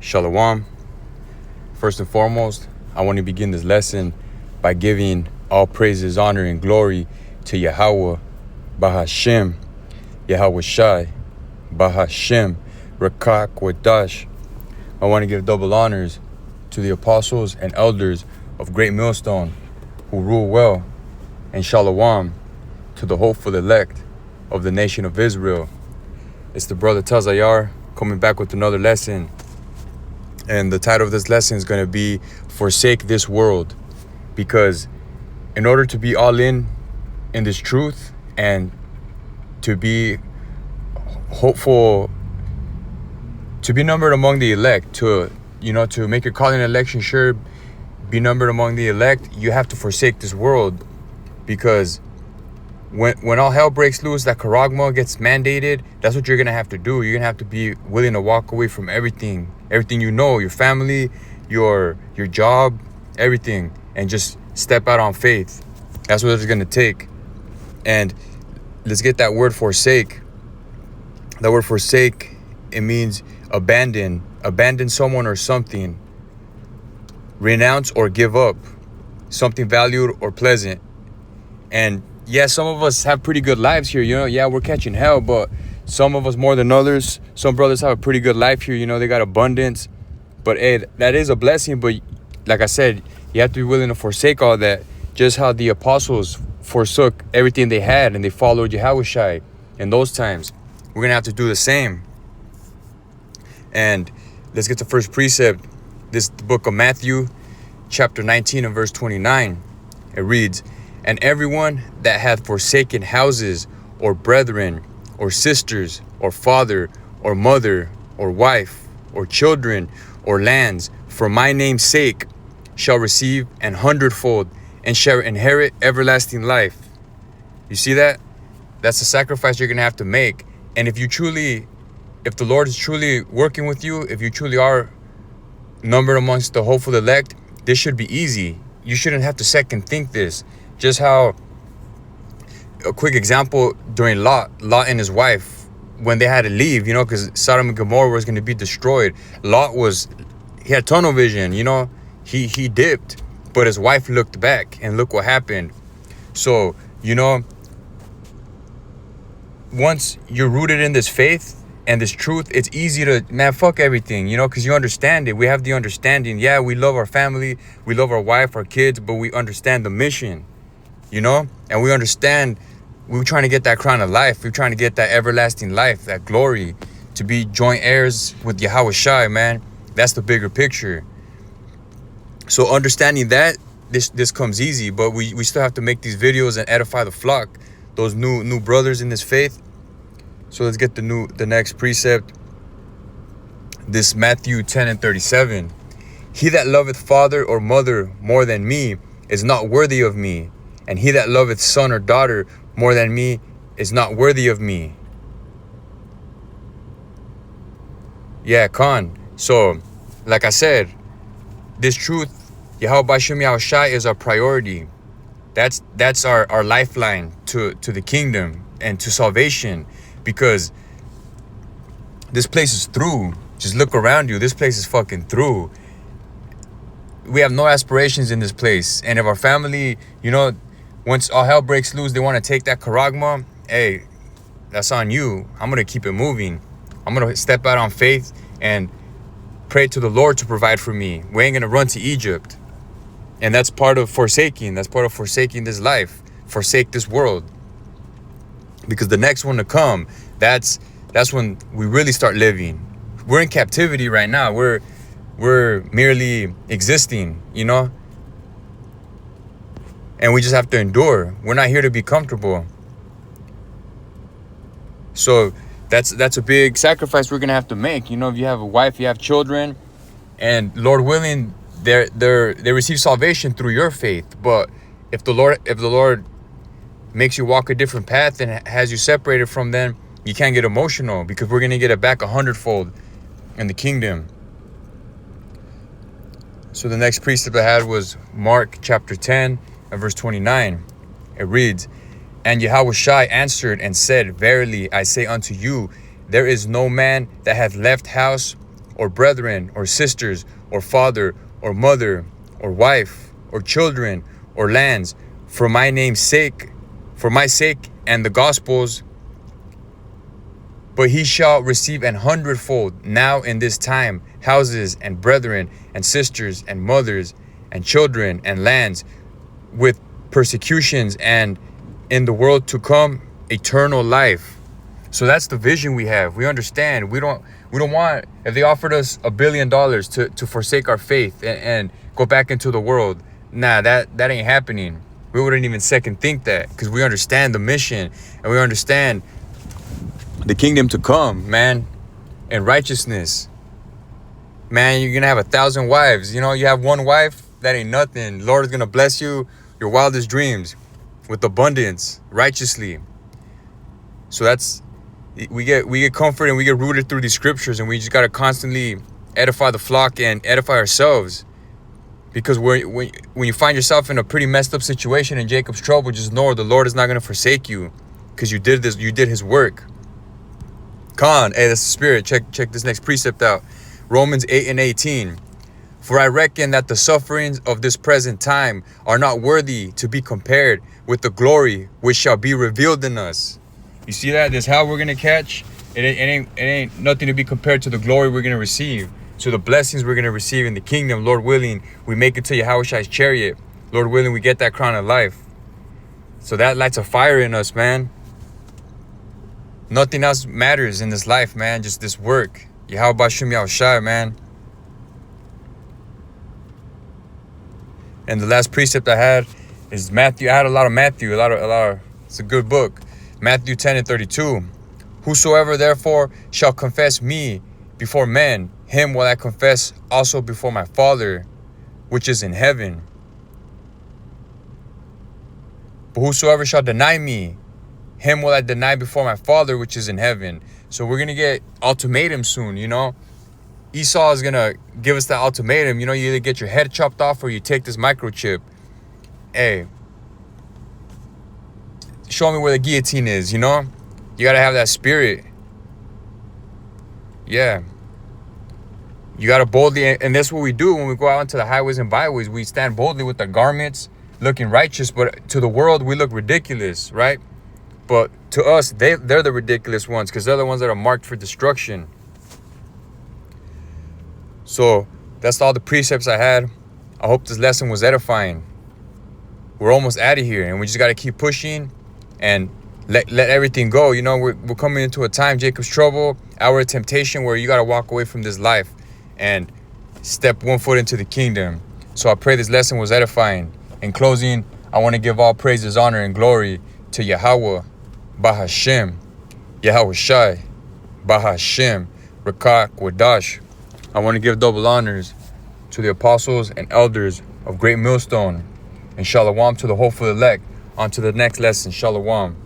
Shalom. First and foremost, I want to begin this lesson by giving all praises, honor, and glory to Yahweh, Bahashem, Yahweh Shai, Bahashem, Rakak Wadash. I want to give double honors to the apostles and elders of Great Millstone who rule well, and Shalom to the hopeful elect of the nation of Israel. It's the brother Tazayar coming back with another lesson. And the title of this lesson is going to be Forsake This World. Because in order to be all in this truth and to be hopeful, to be numbered among the elect, to make your calling and election sure, be numbered among the elect, you have to forsake this world. Because when all hell breaks loose, that charagma gets mandated, that's what you're going to have to do. You're going to have to be willing to walk away from everything you know, your family, your job, everything, and just step out on faith. That's what it's going to take. And let's get that word forsake. That word forsake, it means abandon someone or something, renounce or give up something valued or pleasant. And yeah, some of us have pretty good lives here, yeah, we're catching hell, but some of us more than others. Some brothers have a pretty good life here, they got abundance. But hey, that is a blessing. But like I said, you have to be willing to forsake all that. Just how the apostles forsook everything they had and they followed Yahushua in those times. We're going to have to do the same. And let's get the first precept. This is the book of Matthew, chapter 19 and verse 29. It reads, "And everyone that hath forsaken houses or brethren or sisters or father or mother or wife or children or lands for my name's sake shall receive 100-fold and shall inherit everlasting life." You see that? That's the sacrifice you're going to have to make. And if the Lord is truly working with you, if you truly are numbered amongst the hopeful elect, this should be easy. You shouldn't have to second think this. Just how, a quick example, during Lot and his wife, when they had to leave, because Sodom and Gomorrah was going to be destroyed. He had tunnel vision, he dipped, but his wife looked back and look what happened. So, once you're rooted in this faith and this truth, it's easy to, fuck everything, because you understand it. We have the understanding. Yeah, we love our family, we love our wife, our kids, but we understand the mission. And we understand we're trying to get that crown of life. We're trying to get that everlasting life, that glory, to be joint heirs with Yahweh Shai, man. That's the bigger picture. So understanding that, this comes easy, but we still have to make these videos and edify the flock, those new brothers in this faith. So let's get the next precept. This Matthew 10 and 37. "He that loveth father or mother more than me is not worthy of me. And he that loveth son or daughter more than me is not worthy of me." Yeah, Khan. So, like I said, this truth, Yahweh Bashem Yahushai, is our priority. That's our lifeline to the kingdom and to salvation. Because this place is through. Just look around you. This place is fucking through. We have no aspirations in this place. And if our family, once all hell breaks loose, they want to take that charagma, hey, that's on you. I'm going to keep it moving. I'm going to step out on faith and pray to the Lord to provide for me. We ain't going to run to Egypt. And that's part of forsaking. That's part of forsaking this life. Forsake this world. Because the next one to come, that's when we really start living. We're in captivity right now. We're merely existing, and we just have to endure. We're not here to be comfortable. So that's a big sacrifice we're gonna have to make. If you have a wife, you have children, and Lord willing, they receive salvation through your faith. But if the Lord makes you walk a different path and has you separated from them, you can't get emotional, because we're gonna get it back 100-fold in the kingdom. So the next precept I had was Mark chapter 10 and verse 29. It reads, "And Yahushua answered and said, Verily I say unto you, there is no man that hath left house or brethren, or sisters, or father, or mother, or wife, or children, or lands, for my name's sake, for my sake and the gospel's, but he shall receive 100-fold now in this time houses and brethren and sisters and mothers and children and lands, with persecutions, and in the world to come eternal life. So that's the vision we have. We understand. We don't want, if they offered us $1 billion to forsake our faith and go back into the world, nah, that ain't happening. We wouldn't even second think that, because we understand the mission and we understand the kingdom to come, man, and righteousness. Man, you're gonna have 1,000 wives. You know, you have one wife, that ain't nothing. Lord is gonna bless you your wildest dreams with abundance, righteously. So that's, we get comfort and we get rooted through these scriptures, and we just got to constantly edify the flock and edify ourselves. Because when you find yourself in a pretty messed up situation in Jacob's trouble, just know the Lord is not going to forsake you, because you did his work. Come on, hey, that's the spirit. Check this next precept out. Romans 8:18. For I reckon that the sufferings of this present time are not worthy to be compared with the glory which shall be revealed in us. You see that? This hell we're going to catch, it ain't nothing to be compared to the glory we're going to receive, to the blessings we're going to receive in the kingdom. Lord willing, we make it to Yahushua's chariot. Lord willing, we get that crown of life. So that lights a fire in us, man. Nothing else matters in this life, man. Just this work. Yahweh Bashum Yahushai, man. And the last precept I had is Matthew. I had a lot of Matthew, a lot of, it's a good book. Matthew 10:32. Whosoever therefore shall confess me before men, him will I confess also before my Father, which is in heaven. But whosoever shall deny me, him will I deny before my Father, which is in heaven. So we're going to get ultimatum soon, you know. Esau is going to give us that ultimatum. You know, you either get your head chopped off or you take this microchip. Hey, show me where the guillotine is, you know? You got to have that spirit. Yeah. You got to boldly, and that's what we do when we go out into the highways and byways. We stand boldly with our garments, looking righteous, but to the world, we look ridiculous, right? But to us, they're the ridiculous ones, because they're the ones that are marked for destruction. So that's all the precepts I had. I hope this lesson was edifying. We're almost out of here, and we just got to keep pushing and let everything go. You know, we're coming into a time, Jacob's trouble, hour of temptation, where you got to walk away from this life and step one foot into the kingdom. So I pray this lesson was edifying. In closing, I want to give all praises, honor, and glory to Yahweh, Bahashem, Yahushai, Bahashem, Rakak, Wadash. I want to give double honors to the apostles and elders of Great Millstone, and Shalom to the hopeful elect. On to the next lesson. Shalom.